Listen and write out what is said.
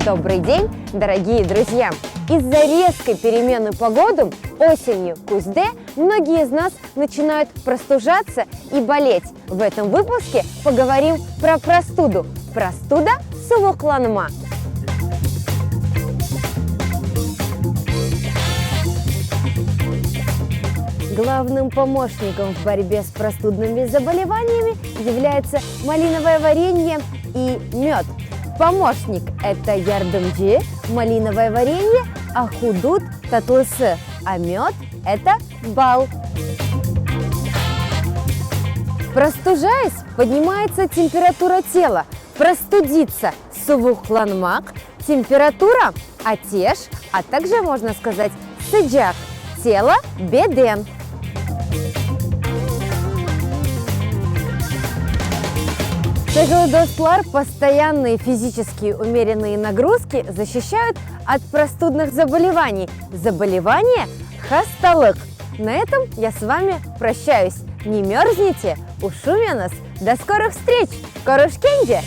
Добрый день, дорогие друзья! Из-за резкой перемены погоды осенью кузде многие из нас начинают простужаться и болеть. В этом выпуске поговорим про простуду. Простуда сувокланма. Главным помощником в борьбе с простудными заболеваниями является малиновое варенье и мед. Помощник – это ярдымчи, малиновое варенье, а худут – татлысы, а мед – это бал. Простужаясь, поднимается температура тела. Простудиться – сувукланмак, температура – атеш, а также можно сказать сыджак, тело – беден. Достлар постоянные физические умеренные нагрузки защищают от простудных заболеваний. Заболевание – хасталык. На этом я с вами прощаюсь. Не мерзните, ушуменас. До скорых встреч! Корушкенде!